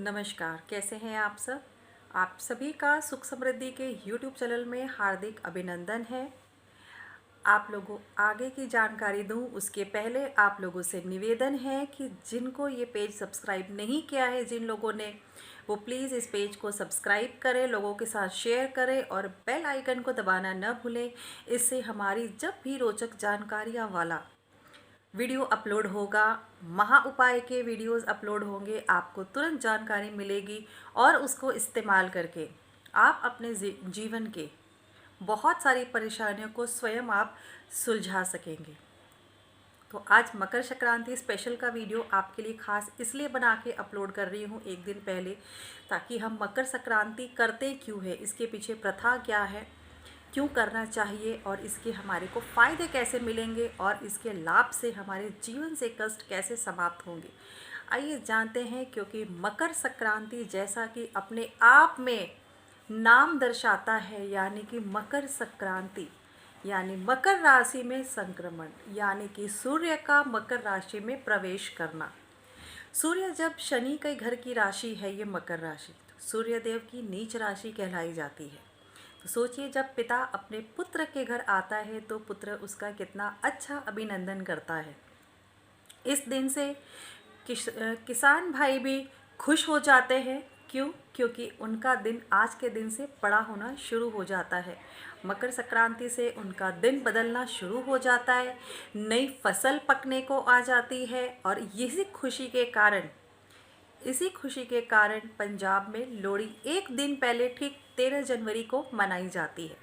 नमस्कार, कैसे हैं आप सब? आप सभी का सुख समृद्धि के यूट्यूब चैनल में हार्दिक अभिनंदन है। आप लोगों आगे की जानकारी दूं उसके पहले आप लोगों से निवेदन है कि जिनको ये पेज सब्सक्राइब नहीं किया है, जिन लोगों ने, वो प्लीज़ इस पेज को सब्सक्राइब करें, लोगों के साथ शेयर करें और बेल आइकन को दबाना न भूलें। इससे हमारी जब भी रोचक जानकारियाँ वाला वीडियो अपलोड होगा, महा उपाय के वीडियोस अपलोड होंगे, आपको तुरंत जानकारी मिलेगी और उसको इस्तेमाल करके आप अपने जीवन के बहुत सारी परेशानियों को स्वयं आप सुलझा सकेंगे। तो आज मकर संक्रांति स्पेशल का वीडियो आपके लिए खास इसलिए बना के अपलोड कर रही हूँ एक दिन पहले, ताकि हम मकर संक्रांति करते क्यों है, इसके पीछे प्रथा क्या है, क्यों करना चाहिए और इसके हमारे को फ़ायदे कैसे मिलेंगे और इसके लाभ से हमारे जीवन से कष्ट कैसे समाप्त होंगे। आइए जानते हैं, क्योंकि मकर संक्रांति जैसा कि अपने आप में नाम दर्शाता है, यानी कि मकर संक्रांति यानी मकर राशि में संक्रमण, यानी कि सूर्य का मकर राशि में प्रवेश करना। सूर्य जब शनि के घर की राशि है ये मकर राशि, तो सूर्य देव की नीच राशि कहलाई जाती है। तो सोचिए, जब पिता अपने पुत्र के घर आता है तो पुत्र उसका कितना अच्छा अभिनंदन करता है। इस दिन से किसान भाई भी खुश हो जाते हैं। क्यों? क्योंकि उनका दिन आज के दिन से बड़ा होना शुरू हो जाता है। मकर संक्रांति से उनका दिन बदलना शुरू हो जाता है, नई फसल पकने को आ जाती है और इसी खुशी के कारण पंजाब में लोहड़ी एक दिन पहले ठीक 13 जनवरी को मनाई जाती है।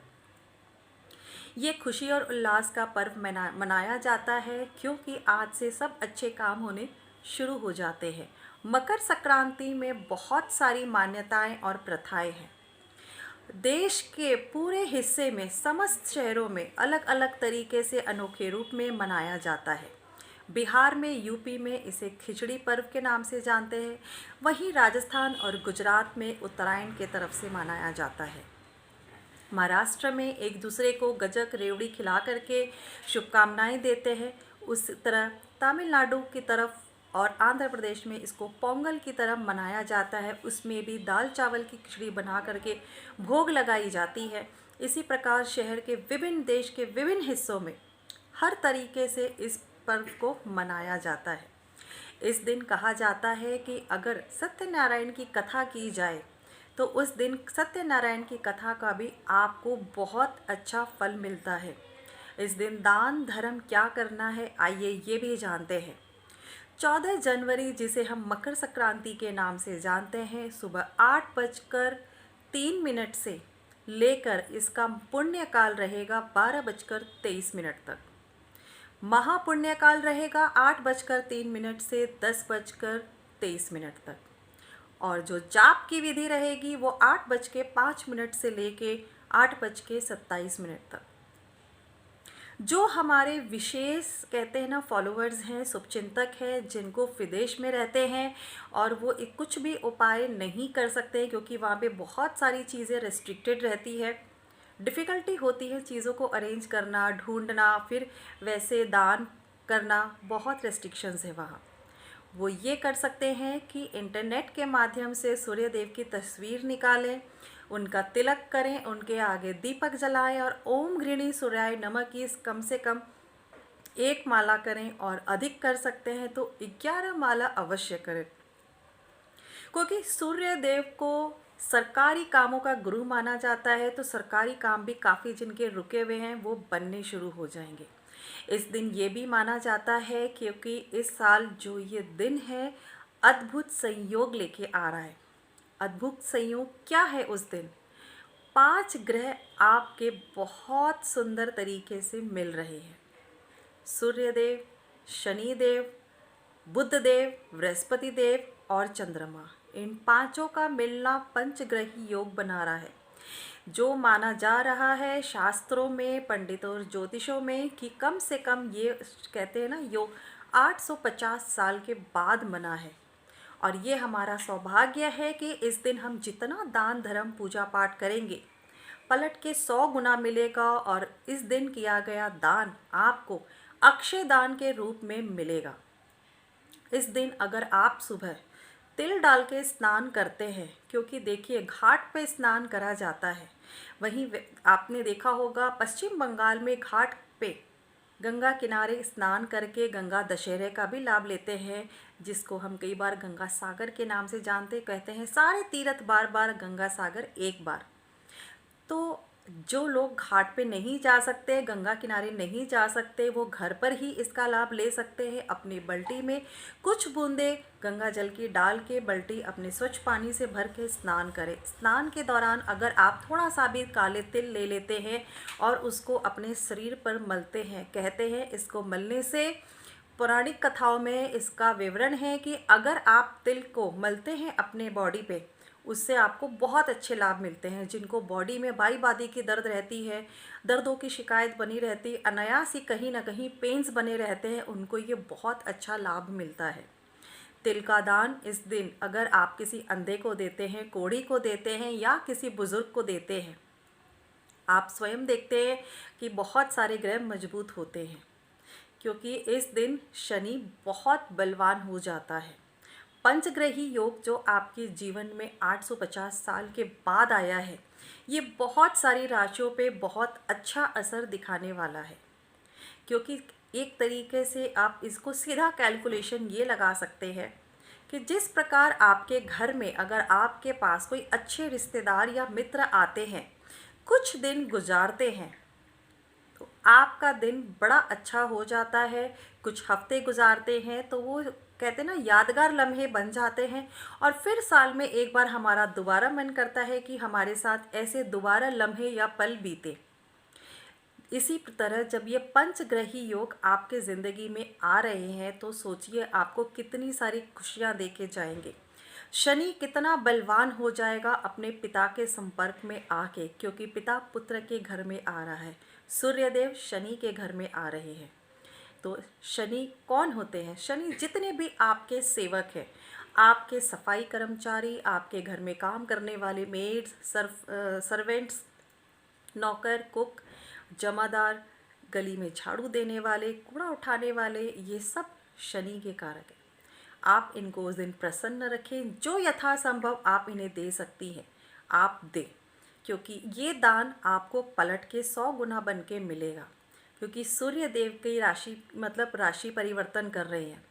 ये खुशी और उल्लास का पर्व मनाया जाता है, क्योंकि आज से सब अच्छे काम होने शुरू हो जाते हैं। मकर संक्रांति में बहुत सारी मान्यताएं और प्रथाएं हैं। देश के पूरे हिस्से में समस्त शहरों में अलग अलग तरीके से अनोखे रूप में मनाया जाता है। बिहार में, यूपी में इसे खिचड़ी पर्व के नाम से जानते हैं। वहीं राजस्थान और गुजरात में उत्तरायण के तरफ से मनाया जाता है। महाराष्ट्र में एक दूसरे को गजक रेवड़ी खिला करके शुभकामनाएं देते हैं। उस तरह तमिलनाडु की तरफ और आंध्र प्रदेश में इसको पोंगल की तरह मनाया जाता है। उसमें भी दाल चावल की खिचड़ी बना करके भोग लगाई जाती है। इसी प्रकार देश के विभिन्न हिस्सों में हर तरीके से इस पर्व को मनाया जाता है। इस दिन कहा जाता है कि अगर सत्यनारायण की कथा की जाए तो उस दिन सत्यनारायण की कथा का भी आपको बहुत अच्छा फल मिलता है। इस दिन दान धर्म क्या करना है, आइए ये भी जानते हैं। 14 जनवरी, जिसे हम मकर संक्रांति के नाम से जानते हैं, सुबह 8:03 से लेकर इसका पुण्यकाल रहेगा 12:23 तक। महापुण्यकाल रहेगा 8:03 से 10:23 तक। और जो जाप की विधि रहेगी वो 8:05 से लेके 8:27 तक। जो हमारे विशेष कहते हैं ना फॉलोअर्स हैं, शुभचिंतक हैं, जिनको विदेश में रहते हैं और वो कुछ भी उपाय नहीं कर सकते, क्योंकि वहाँ पे बहुत सारी चीज़ें रेस्ट्रिक्टेड रहती है, डिफ़िकल्टी होती है चीज़ों को अरेंज करना, ढूंढना, फिर वैसे दान करना, बहुत रेस्ट्रिक्शंस है वहाँ। वो ये कर सकते हैं कि इंटरनेट के माध्यम से सूर्य देव की तस्वीर निकालें, उनका तिलक करें, उनके आगे दीपक जलाएं और ओम गृणी सूर्याय नमः की कम से कम 1 माला करें, और अधिक कर सकते हैं तो 11 माला अवश्य करें। क्योंकि सूर्य देव को सरकारी कामों का गुरु माना जाता है, तो सरकारी काम भी काफ़ी जिनके रुके हुए हैं वो बनने शुरू हो जाएंगे। इस दिन ये भी माना जाता है क्योंकि इस साल जो ये दिन है अद्भुत संयोग लेके आ रहा है। अद्भुत संयोग क्या है उस दिन? 5 ग्रह आपके बहुत सुंदर तरीके से मिल रहे हैं। सूर्यदेव, शनिदेव, बुधदेव, बृहस्पति देव और चंद्रमा, इन पांचों का मिलना पंचग्रही योग बना रहा है, जो माना जा रहा है शास्त्रों में, पंडितों और ज्योतिषों में कि कम से कम ये कहते हैं ना योग 850 साल के बाद बना है। और ये हमारा सौभाग्य है कि इस दिन हम जितना दान धर्म पूजा पाठ करेंगे पलट के 100 गुना मिलेगा, और इस दिन किया गया दान आपको अक्षय दान के रूप में मिलेगा। इस दिन अगर आप सुबह तिल डाल के स्नान करते हैं, क्योंकि देखिए घाट पे स्नान करा जाता है। वहीं आपने देखा होगा पश्चिम बंगाल में घाट पे गंगा किनारे स्नान करके गंगा दशहरे का भी लाभ लेते हैं, जिसको हम कई बार गंगा सागर के नाम से जानते, कहते हैं सारे तीर्थ बार बार, गंगा सागर एक बार। तो जो लोग घाट पे नहीं जा सकते, गंगा किनारे नहीं जा सकते, वो घर पर ही इसका लाभ ले सकते हैं। अपनी बाल्टी में कुछ बूंदे गंगा जल की डाल के बाल्टी अपने स्वच्छ पानी से भर के स्नान करें। स्नान के दौरान अगर आप थोड़ा सा भी काले तिल ले लेते हैं और उसको अपने शरीर पर मलते हैं, कहते हैं इसको मलने से, पौराणिक कथाओं में इसका विवरण है कि अगर आप तिल को मलते हैं अपने बॉडी पे, उससे आपको बहुत अच्छे लाभ मिलते हैं। जिनको बॉडी में बाई बादी की दर्द रहती है, दर्दों की शिकायत बनी रहती, अनायास ही कहीं ना कहीं पेन्स बने रहते हैं, उनको ये बहुत अच्छा लाभ मिलता है। तिल का दान इस दिन अगर आप किसी अंधे को देते हैं, कोढ़ी को देते हैं या किसी बुज़ुर्ग को देते हैं, आप स्वयं देखते हैं कि बहुत सारे ग्रह मजबूत होते हैं, क्योंकि इस दिन शनि बहुत बलवान हो जाता है। पंचग्रही योग जो आपके जीवन में 850 साल के बाद आया है, ये बहुत सारी राशियों पे बहुत अच्छा असर दिखाने वाला है। क्योंकि एक तरीके से आप इसको सीधा कैलकुलेशन ये लगा सकते हैं कि जिस प्रकार आपके घर में अगर आपके पास कोई अच्छे रिश्तेदार या मित्र आते हैं, कुछ दिन गुजारते हैं, तो आपका दिन बड़ा अच्छा हो जाता है। कुछ हफ्ते गुजारते हैं तो वो कहते हैं ना, यादगार लम्हे बन जाते हैं, और फिर साल में एक बार हमारा दोबारा मन करता है कि हमारे साथ ऐसे दोबारा लम्हे या पल बीते। इसी तरह जब ये पंचग्रही योग आपके ज़िंदगी में आ रहे हैं, तो सोचिए आपको कितनी सारी खुशियाँ दे के जाएंगे। शनि कितना बलवान हो जाएगा अपने पिता के संपर्क में आके, क्योंकि पिता पुत्र के घर में आ रहा है, सूर्यदेव शनि के घर में आ रहे हैं। तो शनि कौन होते हैं? शनि जितने भी आपके सेवक हैं, आपके सफाई कर्मचारी, आपके घर में काम करने वाले मेड्स, सर्वेंट्स, नौकर, कुक, जमादार, गली में झाड़ू देने वाले, कूड़ा उठाने वाले, ये सब शनि के कारक हैं। आप इनको उस दिन प्रसन्न रखें, जो यथासंभव आप इन्हें दे सकती हैं आप दें, क्योंकि ये दान आपको पलट के 100 गुना बन के मिलेगा। क्योंकि सूर्य देव की राशि मतलब राशि परिवर्तन कर रहे हैं।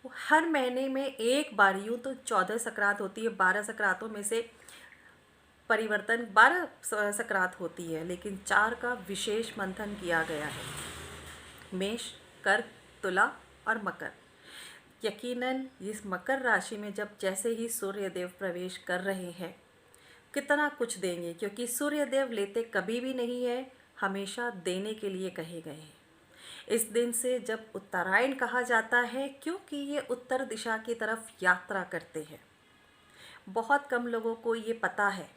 वो हर महीने में एक बार, यूँ तो 14 संक्रांत होती है, 12 संक्रांतों में से परिवर्तन 12 संक्रांत होती है, लेकिन 4 का विशेष मंथन किया गया है, मेष, कर्क, तुला और मकर। यकीनन इस मकर राशि में जब जैसे ही सूर्य देव प्रवेश कर रहे हैं, कितना कुछ देंगे, क्योंकि सूर्य देव लेते कभी भी नहीं है, हमेशा देने के लिए कहे गए हैं। इस दिन से जब उत्तरायण कहा जाता है, क्योंकि ये उत्तर दिशा की तरफ यात्रा करते हैं। बहुत कम लोगों को ये पता है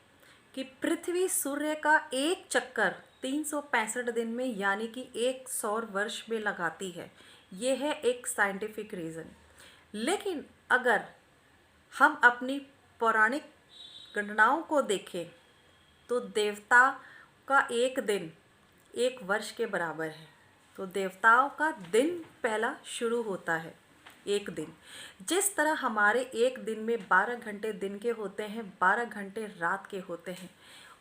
कि पृथ्वी सूर्य का एक चक्कर 365 दिन में यानी कि 1 सौर वर्ष में लगाती है। ये है एक साइंटिफिक रीज़न। लेकिन अगर हम अपनी पौराणिक गणनाओं को देखें तो देवता का एक दिन 1 वर्ष के बराबर है। तो देवताओं का दिन पहला शुरू होता है एक दिन। जिस तरह हमारे एक दिन में 12 घंटे दिन के होते हैं, 12 घंटे रात के होते हैं,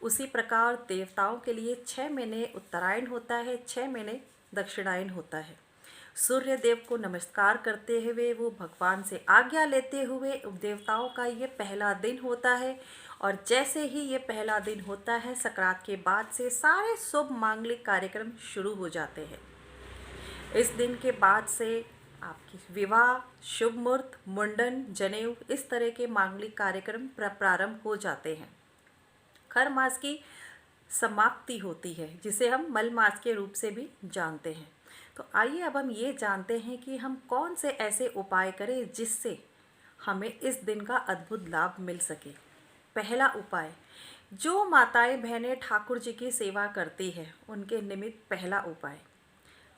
उसी प्रकार देवताओं के लिए 6 महीने उत्तरायण होता है, 6 महीने दक्षिणायन होता है। सूर्य देव को नमस्कार करते हुए, वो भगवान से आज्ञा लेते हुए देवताओं का ये पहला दिन होता है। और जैसे ही ये पहला दिन होता है, संक्रांत के बाद से सारे शुभ मांगलिक कार्यक्रम शुरू हो जाते हैं। इस दिन के बाद से आपकी विवाह, शुभ मुहूर्त, मुंडन, जनेऊ, इस तरह के मांगलिक कार्यक्रम प्रारंभ हो जाते हैं। खर मास की समाप्ति होती है, जिसे हम मल मास के रूप से भी जानते हैं। तो आइए अब हम ये जानते हैं कि हम कौन से ऐसे उपाय करें जिससे हमें इस दिन का अद्भुत लाभ मिल सके। पहला उपाय, जो माताएं बहनें ठाकुर जी की सेवा करती हैं, उनके निमित्त पहला उपाय,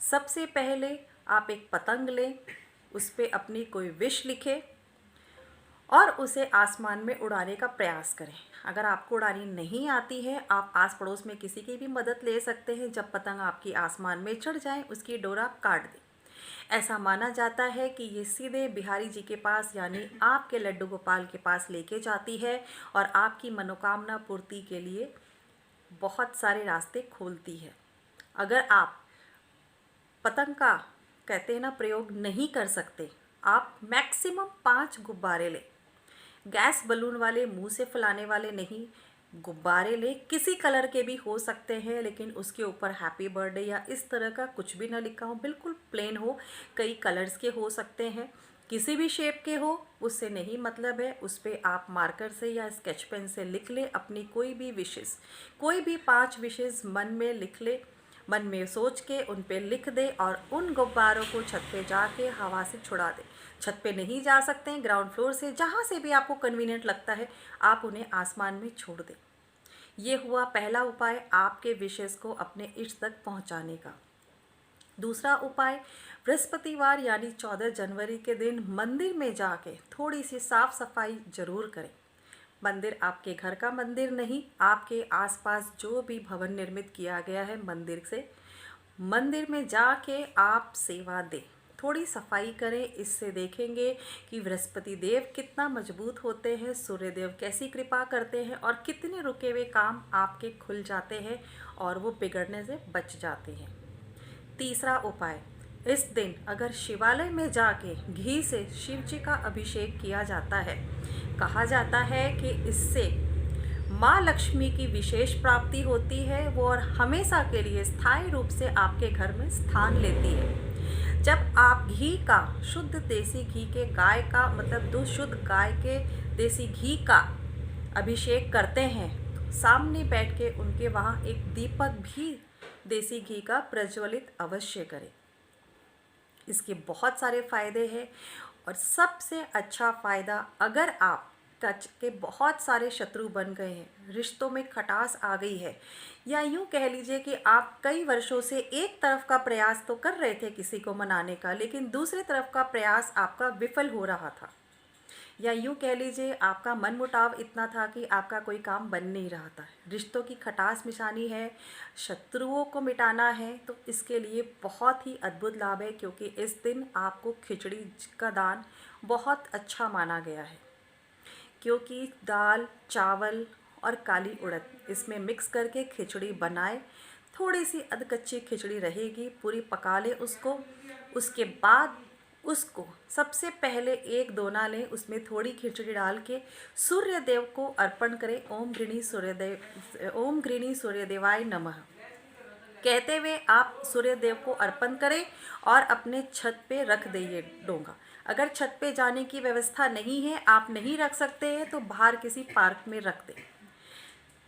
सबसे पहले आप एक पतंग लें, उस पर अपनी कोई विश लिखें और उसे आसमान में उड़ाने का प्रयास करें। अगर आपको उड़ानी नहीं आती है, आप आस पड़ोस में किसी की भी मदद ले सकते हैं। जब पतंग आपकी आसमान में चढ़ जाए, उसकी डोर आप काट दें। ऐसा माना जाता है कि ये सीधे बिहारी जी के पास यानी आपके लड्डू गोपाल के पास लेके जाती है और आपकी मनोकामना पूर्ति के लिए बहुत सारे रास्ते खोलती है। अगर आप पतंग का कहते हैं ना प्रयोग नहीं कर सकते, आप मैक्सिमम 5 गुब्बारे लें। गैस बलून वाले, मुंह से फुलाने वाले नहीं, गुब्बारे ले, किसी कलर के भी हो सकते हैं, लेकिन उसके ऊपर हैप्पी बर्थडे या इस तरह का कुछ भी ना लिखा हो, बिल्कुल प्लेन हो। कई कलर्स के हो सकते हैं, किसी भी शेप के हो, उससे नहीं मतलब है। उस पर आप मार्कर से या स्केच पेन से लिख ले अपनी कोई भी विशेस, कोई भी 5 विशेस मन में लिख ले, मन में सोच के उन पे लिख दे और उन गुब्बारों को छत पे जाके हवा से छुड़ा दे। छत पे नहीं जा सकते हैं, ग्राउंड फ्लोर से, जहाँ से भी आपको कन्वीनियंट लगता है आप उन्हें आसमान में छोड़ दें। ये हुआ पहला उपाय आपके विशेष को अपने इष्ट तक पहुँचाने का। दूसरा उपाय, बृहस्पतिवार यानी 14 जनवरी के दिन मंदिर में जाके थोड़ी सी साफ सफाई जरूर करें। मंदिर आपके घर का मंदिर नहीं, आपके आसपास जो भी भवन निर्मित किया गया है मंदिर से, मंदिर में जाके आप सेवा दें, थोड़ी सफाई करें। इससे देखेंगे कि बृहस्पति देव कितना मजबूत होते हैं, सूर्यदेव कैसी कृपा करते हैं और कितने रुके हुए काम आपके खुल जाते हैं और वो बिगड़ने से बच जाते हैं। तीसरा उपाय, इस दिन अगर शिवालय में जाके घी से शिव जी का अभिषेक किया जाता है, कहा जाता है कि इससे माँ लक्ष्मी की विशेष प्राप्ति होती है, वो और हमेशा के लिए स्थायी रूप से आपके घर में स्थान लेती है। जब आप घी का, शुद्ध देसी घी के, गाय का मतलब दूध शुद्ध गाय के देसी घी का अभिषेक करते हैं, तो सामने बैठ के उनके वहाँ एक दीपक भी देसी घी का प्रज्वलित अवश्य करें। इसके बहुत सारे फ़ायदे हैं और सबसे अच्छा फ़ायदा, अगर आप टच के बहुत सारे शत्रु बन गए हैं, रिश्तों में खटास आ गई है, या यूँ कह लीजिए कि आप कई वर्षों से एक तरफ का प्रयास तो कर रहे थे किसी को मनाने का, लेकिन दूसरी तरफ का प्रयास आपका विफल हो रहा था, या यूँ कह लीजिए आपका मनमुटाव इतना था कि आपका कोई काम बन नहीं रहा था, रिश्तों की खटास मिटानी है, शत्रुओं को मिटाना है, तो इसके लिए बहुत ही अद्भुत लाभ है। क्योंकि इस दिन आपको खिचड़ी का दान बहुत अच्छा माना गया है, क्योंकि दाल, चावल और काली उड़द इसमें मिक्स करके खिचड़ी बनाए। थोड़ी सी अधकच्ची खिचड़ी रहेगी, पूरी पका लें उसको। उसके बाद उसको सबसे पहले एक दोना लें, उसमें थोड़ी खिचड़ी डाल के सूर्य देव को अर्पण करें। ओम गृणी सूर्यदेवाय नमः कहते हुए आप सूर्य देव को अर्पण करें और अपने छत पे रख दें ये डोंगा। अगर छत पे जाने की व्यवस्था नहीं है, आप नहीं रख सकते हैं, तो बाहर किसी पार्क में रख दें।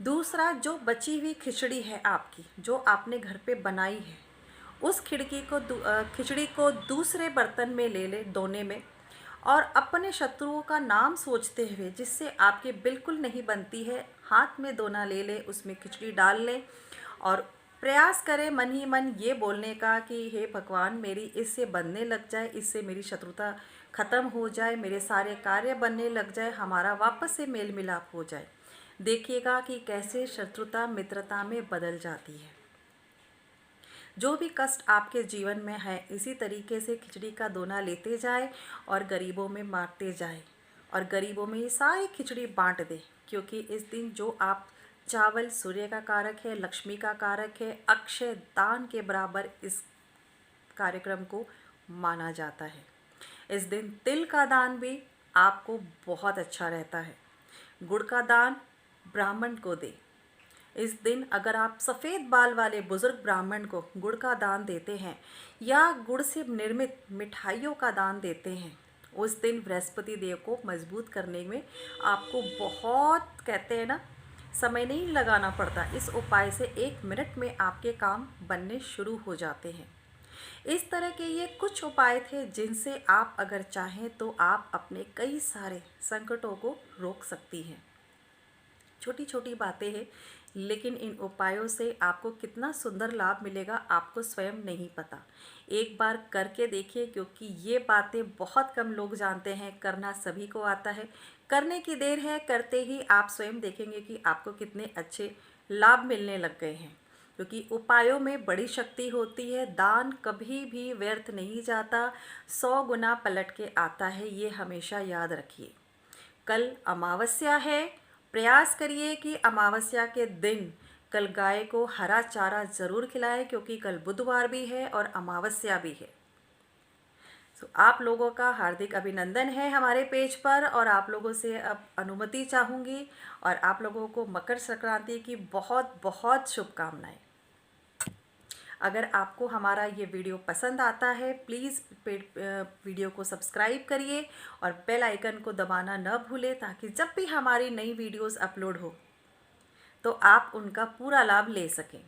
दूसरा, जो बची हुई खिचड़ी है आपकी, जो आपने घर पे बनाई है, उस खिचड़ी को दूसरे बर्तन में ले लें, दोने में, और अपने शत्रुओं का नाम सोचते हुए, जिससे आपके बिल्कुल नहीं बनती है, हाथ में दोना ले लें, उसमें खिचड़ी डाल लें और प्रयास करें मन ही मन ये बोलने का कि हे भगवान, मेरी इससे बनने लग जाए, इससे मेरी शत्रुता ख़त्म हो जाए, मेरे सारे कार्य बनने लग जाए, हमारा वापस से मेल मिलाप हो जाए। देखिएगा कि कैसे शत्रुता मित्रता में बदल जाती है। जो भी कष्ट आपके जीवन में है, इसी तरीके से खिचड़ी का दोना लेते जाए और गरीबों में बांटते जाए, और गरीबों में ये सारी खिचड़ी बांट दे। क्योंकि इस दिन जो आप चावल सूर्य का कारक है, लक्ष्मी का कारक है, अक्षय दान के बराबर इस कार्यक्रम को माना जाता है। इस दिन तिल का दान भी आपको बहुत अच्छा रहता है। गुड़ का दान ब्राह्मण को दे। इस दिन अगर आप सफ़ेद बाल वाले बुज़ुर्ग ब्राह्मण को गुड़ का दान देते हैं या गुड़ से निर्मित मिठाइयों का दान देते हैं, उस दिन बृहस्पति देव को मजबूत करने में आपको बहुत, कहते हैं ना, समय नहीं लगाना पड़ता। इस उपाय से 1 मिनट में आपके काम बनने शुरू हो जाते हैं। इस तरह के ये कुछ उपाय थे जिनसे आप अगर चाहें तो आप अपने कई सारे संकटों को रोक सकती हैं। छोटी छोटी बातें हैं, लेकिन इन उपायों से आपको कितना सुंदर लाभ मिलेगा आपको स्वयं नहीं पता। एक बार करके देखिए, क्योंकि ये बातें बहुत कम लोग जानते हैं, करना सभी को आता है। करने की देर है, करते ही आप स्वयं देखेंगे कि आपको कितने अच्छे लाभ मिलने लग गए हैं। क्योंकि उपायों में बड़ी शक्ति होती है। दान कभी भी व्यर्थ नहीं जाता, 100 गुना पलट के आता है, ये हमेशा याद रखिए। कल अमावस्या है, प्रयास करिए कि अमावस्या के दिन कल गाय को हरा चारा ज़रूर खिलाएं, क्योंकि कल बुधवार भी है और अमावस्या भी है। आप लोगों का हार्दिक अभिनंदन है हमारे पेज पर, और आप लोगों से अब अनुमति चाहूँगी, और आप लोगों को मकर संक्रांति की बहुत बहुत शुभकामनाएं। अगर आपको हमारा ये वीडियो पसंद आता है, प्लीज़ वीडियो को सब्सक्राइब करिए और बेल आइकन को दबाना न भूलें, ताकि जब भी हमारी नई वीडियोस अपलोड हो तो आप उनका पूरा लाभ ले सकें।